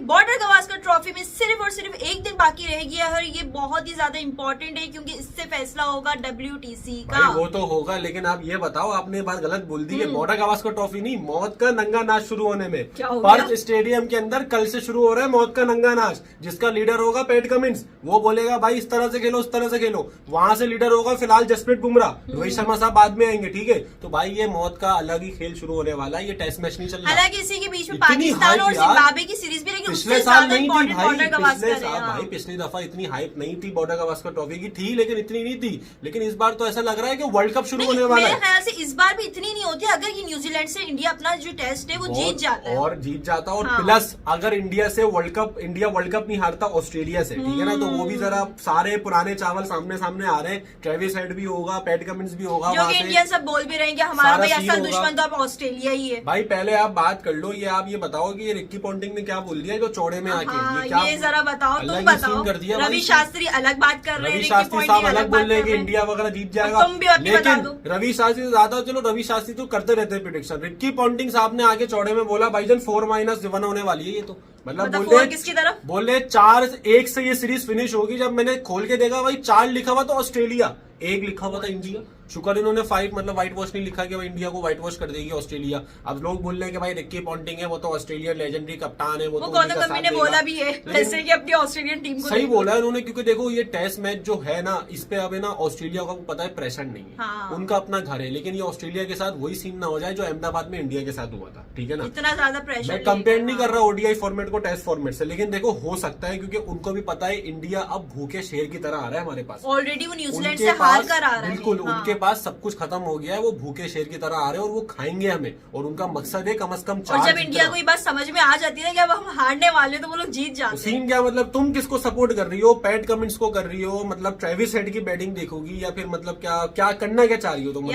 Border Gavaskar trophy में सिर्फ और सिर्फ एक दिन बाकी रह गया है और ये बहुत ही ज्यादा इंपॉर्टेंट है क्योंकि इससे फैसला होगा WTC का। वो तो होगा, लेकिन आप ये बताओ, आपने ये बात गलत बोल दी है। बॉर्डर गावस्कर ट्रॉफी नहीं, मौत का नंगा नाच शुरू होने में। पर्थ स्टेडियम के अंदर कल से शुरू हो रहा है मौत का नंगा नाच, जिसका लीडर होगा पैट कमिंस। वो बोलेगा भाई इस तरह से खेलो, उस तरह से खेलो। वहां से लीडर होगा फिलहाल जसप्रीत बुमराह, रोहित शर्मा साहब बाद में आएंगे, ठीक है। तो भाई ये मौत का अलग ही खेल शुरू होने वाला है, ये टेस्ट मैच नहीं चल रहा। हालांकि इसी के बीच में पाकिस्तान और जिम्बाब्वे की सीरीज भी, लेकिन पिछले साल नहीं थी भाई, पिछली दफा इतनी हाइप नहीं थी बॉर्डर गावस्कर ट्रॉफी की, थी लेकिन इतनी नहीं थी। लेकिन इस बार तो ऐसा लग रहा है कि वर्ल्ड कप शुरू होने वाला है। मेरे ख्याल से इस बार भी इतनी नहीं होती अगर ये न्यूजीलैंड से इंडिया अपना जो टेस्ट है वो जीत जाता है, और जीत जाता, और प्लस अगर इंडिया से वर्ल्ड कप नहीं हारता ऑस्ट्रेलिया से, ठीक है ना, तो वो भी जरा सारे पुराने चावल सामने सामने आ रहे हैं। ट्रेविस हेड भी होगा, पैट कमिंस भी होगा, जो इंडियन सब बोल भी रहे हैं कि हमारा भाई असल दुश्मन तो अब ऑस्ट्रेलिया ही है। भाई पहले आप बात कर लो, ये आप ये बताओ कि ये रिक्की पॉन्टिंग ने क्या बोल दिया जो चौड़े में आके, ये जरा बताओ, तुम बताओ। रवि शास्त्री अलग बात कर रहे हैं, रवि शास्त्री साहब अलग बोल रहे हैं कि इंडिया वगैरह जीत जाएगा, लेकिन रवि शास्त्री से ज्यादा, चलो रवि शास्त्री तो करते रहते हैं प्रेडिक्शन, रिक्की पॉन्टिंग साहब ने आगे चौड़े में बोला भाईजान 4-1 होने वाली है। ये तो मतलब बोले 4-1 से ये सीरीज फिनिश होगी। जब मैंने खोल के देखा भाई 4 लिखा हुआ तो ऑस्ट्रेलिया, 1 लिखा हुआ था इंडिया। शुक्र इन्होंने 5 मतलब व्हाइट वॉश नहीं लिखा कि भाई इंडिया को व्हाइट वॉश कर देगी ऑस्ट्रेलिया। अब लोग बोल रहे हैं कि भाई रिक्की पॉन्टिंग है, वो तो ऑस्ट्रेलियन लेजेंडरी कप्तान है, वो तो गौतम गंभीर ने बोला भी है जैसे कि अपनी ऑस्ट्रेलियन टीम को सही बोला है उन्होंने, क्योंकि देखो ये टेस्ट मैच जो है ना, इस पे अब है ना ऑस्ट्रेलिया को पता है प्रेशर नहीं है, उनका अपना घर है। लेकिन ये ऑस्ट्रेलिया के साथ वही सीन ना हो जाए जो अहमदाबाद में इंडिया के साथ हुआ था, ठीक है ना। इतना ज्यादा प्रेशर मैं कंपेयर नहीं कर रहा ओडीआई फॉर्मेट को टेस्ट फॉर्मेट से, लेकिन देखो हो सकता है क्योंकि उनको भी पता है इंडिया अब भूखे शेर की तरह आ रहा है हमारे पास। ऑलरेडी वो न्यूजीलैंड से हार कर आ रहा है, बिल्कुल उनके पास सब कुछ खत्म हो गया है, वो भूखे शेर की तरह आ रहे हैं और वो खाएंगे हमें, और उनका मकसद है कम से कम 4। और जब इंडिया को ये बात समझ में आ जाती है कि अब हम हारने वाले तो वो लोग जीत जाते हैं। सीन क्या, मतलब तुम किसको सपोर्ट कर रही हो? पैट कमिंस को कर रही हो, मतलब ट्रेविस हेड की बैटिंग देखोगी, या फिर मतलब क्या करना क्या चाह रही हो तुम?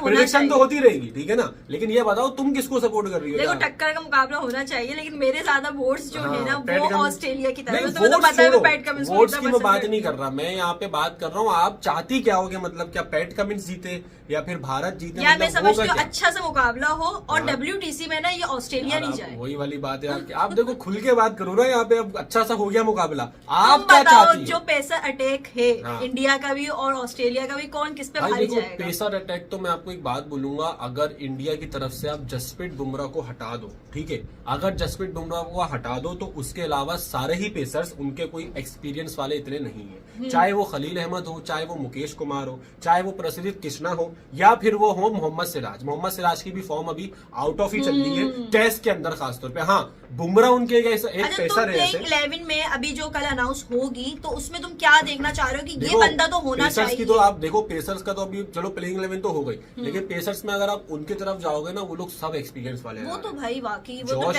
प्रेडिक्शन तो होती रहेगी, ठीक है ना, लेकिन ये बताओ तुम किसको सपोर्ट कर रही हो? देखो टक्कर का मुकाबला होना चाहिए, लेकिन मेरे ज्यादा वोट्स जो है ना वो ऑस्ट्रेलिया की तरफ है। वोट्स की मैं बात नहीं कर रहा, मैं यहाँ पे बात कर रहा हूँ आप चाहती क्या हो कि मतलब क्या पैट कमिंस जीते या फिर भारत जीते? यार मैं समझती हूँ अच्छा सा मुकाबला हो और WTC में ना ये ऑस्ट्रेलिया नहीं जाए। वही वाली बात है आपकी, आप देखो खुल के बात करो ना यहाँ पे। अब अच्छा सा हो गया मुकाबला, आप क्या चाहती हो? जो पेसर अटैक है इंडिया का भी और ऑस्ट्रेलिया का भी, कौन किस पे भारी जाएगा? पेसर अटैक तो मैं आपको एक बात बोलूंगा, अगर इंडिया की तरफ से आप जसप्रीत बुमराह को हटा दो, ठीक है, अगर जसप्रीत बुमराह को हटा दो तो उसके अलावा सारे ही पेसर्स उनके कोई एक्सपीरियंस वाले इतने नहीं है। चाहे वो खलील अहमद हो, चाहे वो मुकेश कुमार हो, चाहे वो प्रसिद्ध कृष्णा हो, या फिर वो हो मोहम्मद सिराज की भी फॉर्म अभी आउट ऑफ ही चल रही है टेस्ट के अंदर खासतौर पे। हाँ बुमराह उनके एक पेसर है। 11 में अभी जो कल अनाउंस होगी तो उसमें तुम क्या देखना चाह रहे हो कि ये बंदा तो होना चाहिए? की तो आप देखो पेसर्स का तो अभी चलो प्लेइंग 11 तो हो गई, लेकिन पेसर्स में अगर आप उनकी तरफ जाओगे ना, वो लोग सब एक्सपीरियंस वाले हैं। वो तो भाई वाकई जॉश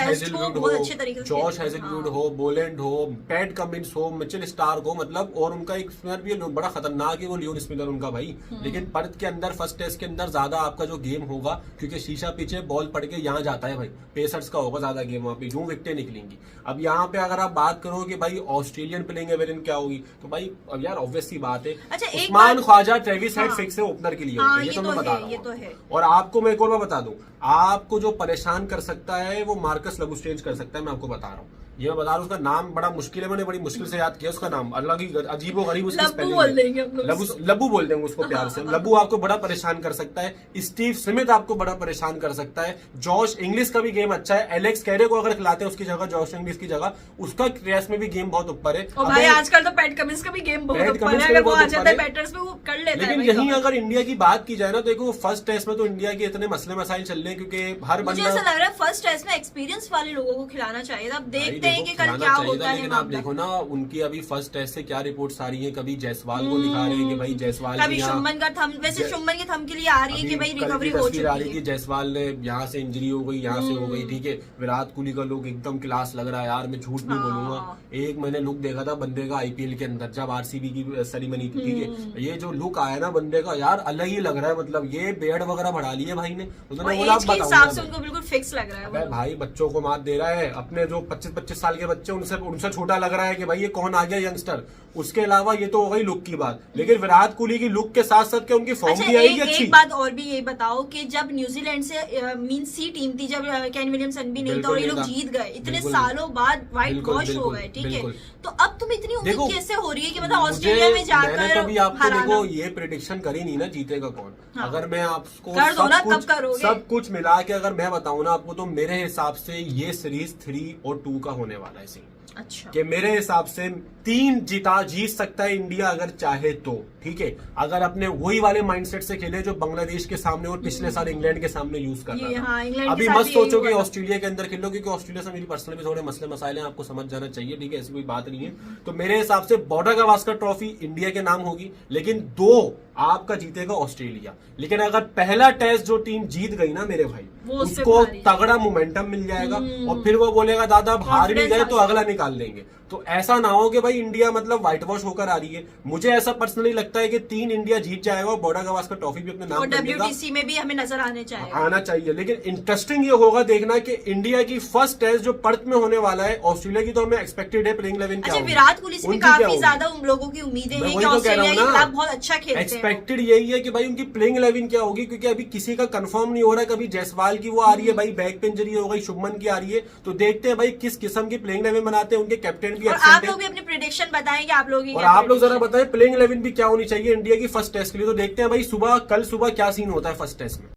हेजलवुड हो, बोलैंड हो, पैट कमिंस हो, मिचेल स्टार्क हो, मतलब और उनका एक स्पिनर भी बड़ा खतरनाक है वो लियोन स्पिनर उनका भाई। लेकिन पर्थ के अंदर फर्स्ट टेस्ट के अंदर ज्यादा आपका जो गेम होगा, क्योंकि शीशा पीछे बॉल पड़ के यहाँ जाता है भाई, पेसर्स का होगा ज्यादा गेम वहाँ पे, जो विकेटें निकलेंगी। अब यहाँ पे अगर आप बात करो कि भाई ऑस्ट्रेलियन प्लेइंग 11 क्या होगी, तो भाई अब यार ऑब्वियस सी बात है, Usman Khawaja, Travis Head fix है ओपनर के लिए, ये तो मैं बता रहा हूँ। और आपको मैं एक और बता दूं, आपको जो परेशान कर सकता है वो मार्कस लबुस्टेंज कर सकता है, मैं आपको बता रहा हूँ। ये मैं बता रहा हूँ, उसका नाम बड़ा मुश्किल है, मैंने बड़ी मुश्किल से याद किया उसका नाम, अलग ही अजीबो गरीब उसकी स्पेलिंग, लबू बोल देंगे उसको प्यार से। लबू आपको बड़ा परेशान कर सकता है, स्टीव स्मिथ आपको बड़ा परेशान कर सकता है, जॉश इंग्लिश का भी गेम अच्छा है, एलेक्स कैरे को अगर खिलाते हैं उसकी जगह, जॉश इंग्लिश की जगह, उसका टेस्ट में भी गेम बहुत ऊपर है। और भाई आजकल तो पैट कमिंस का भी गेम बहुत ऊपर है, अगर वो आ जाता है बैटर्स में वो कर लेता है। लेकिन यहीं अगर इंडिया की बात की जाए ना, तो देखो फर्स्ट टेस्ट में तो इंडिया के इतने मसले मसाइल चल रहे हैं, क्योंकि हर मुझे ऐसा लग रहा है फर्स्ट टेस्ट में एक्सपीरियंस वाले लोगों को खिलाना चाहिए। अब देखते हैं कि कल क्या होता है। लेकिन आप देखो ना उनकी अभी फर्स्ट टेस्ट से क्या रिपोर्ट्स आ रही है, कभी जायसवाल को दिखा रहे हैं कि भाई जायसवाल, कभी शुभमन का थम, वैसे शुभमन के थम के लिए आ रही है कि भाई रिकवरी हो चुकी है, कि जायसवाल ने यहाँ से इंजरी हो गई, यहाँ से हो गई, ठीक है। विराट कोहली का लुक एकदम क्लास लग रहा है यार, मैं झूठ नहीं बोलूंगा। एक मैंने लुक देखा था बंदे का आईपीएल के अंदर जब आरसीबी की सेरेमनी थी, ठीक है, ये जो लुक आया ना बंदे का यार अलग ही लग रहा है, मतलब ये बेड वगैरह बढ़ा लिए भाई ने। उसने बोला एज के बताऊंगा हिसाब से मैं। उनको बिल्कुल फिक्स लग रहा है अबे वो। भाई बच्चों को मात दे रहा है, अपने जो 25-25 साल के बच्चे उनसे छोटा लग रहा है कि भाई ये कौन आ गया यंगस्टर। उसके अलावा ये तो हो गई लुक की बात, लेकिन विराट कोहली की लुक के साथ साथ क्या उनकी फॉर्म अच्छा, भी आएगी एक अच्छी। बात और भी ये बताओ कि जब न्यूजीलैंड से मीन सी टीम थी, जब केन विलियमसन भी नहीं था बिल्कुल और ये लोग नहीं था। जीत गए, इतने बिल्कुल सालों बाद व्हाइट बिल्कुल, वॉश हो बिल्कुल, गए, ठीक है, बिल्कुल। तो अब तुम इतनी देखो, उम्मीद कैसे हो रही है कि मतलब मुझे- ऑस्ट्रेलिया में जाकर मैंने कभी आपको हराना? देखो ये प्रिडिक्शन करी नहीं ना जीतेगा कौन। हाँ। अगर मैं आपको कर दो ना, सब कब कुछ करोगे? सब कुछ मिला के अगर मैं बताऊं ना आपको, तो मेरे हिसाब से ये सीरीज 3 और 2 का होने वाला है सीन। अच्छा, कि मेरे हिसाब से 3 जीत सकता है इंडिया अगर चाहे तो, ठीक है, अगर अपने वही वाले माइंडसेट से खेले जो बांग्लादेश के सामने और पिछले साल इंग्लैंड के सामने यूज कर ये रहा हाँ, था। इंग्लैंड के अभी साथ मत भी सोचो यही कि हुआ था। ऑस्ट्रेलिया के अंदर खेलो, क्योंकि ऑस्ट्रेलिया से मेरी पर्सनल भी थोड़े मसले मसाइल हैं, आपको समझ जाना चाहिए, ठीक है, ऐसी कोई बात नहीं है। तो मेरे हिसाब से बॉर्डर गावस्कर ट्रॉफी इंडिया के नाम होगी, लेकिन 2 आपका जीतेगा ऑस्ट्रेलिया। लेकिन अगर पहला टेस्ट जो टीम जीत गई ना मेरे भाई, वो उससे उसको भारी। तगड़ा मोमेंटम मिल जाएगा और फिर वो बोलेगा दादा अब हार भी Confidence गए आ तो अगला निकाल लेंगे। तो ऐसा ना हो कि भाई इंडिया मतलब व्हाइट वॉश होकर आ रही है। मुझे ऐसा पर्सनली लगता है कि 3 इंडिया जीत जाएगा और बॉर्डर गावस्कर ट्रॉफी भी अपने नाम और कर लेगा। WTC में भी हमें नजर आने चाहिए। आना चाहिए, लेकिन इंटरेस्टिंग ये होगा देखना कि इंडिया की फर्स्ट टेस्ट जो पर्थ में होने वाला है, ऑस्ट्रेलिया की तो हमें एक्सपेक्टेड है प्लेइंग 11 क्या अच्छा, होगी। विराट कोहली से भी उनकी क्या काफी होगी? ज्यादा उन लोगों की उम्मीदें मैं हैं वही कि तो कह रहा ऑस्ट्रेलिया हूँ के ना। खिलाफ बहुत अच्छा खेलते हैं वो। एक्सपेक्टेड यही है कि भाई उनकी प्लेइंग 11 क्या होगी, क्योंकि अभी किसी का कंफर्म नहीं हो रहा है। कभी जायसवाल की वो आ रही है भाई, बैक पे इंजरी हो गई, शुभमन की आ रही है, तो देखते हैं भाई किस किस्म की प्लेइंग 11 बनाते हैं। उनके कैप्टन भी और absent आप है। लोग भी अपनी प्रेडिक्शन बताएंगे, आप लोग और आप लोग जरा बताएं प्लेइंग 11 भी क्या होनी चाहिए इंडिया की फर्स्ट टेस्ट के लिए। तो देखते हैं भाई कल सुबह क्या सीन होता है फर्स्ट टेस्ट में।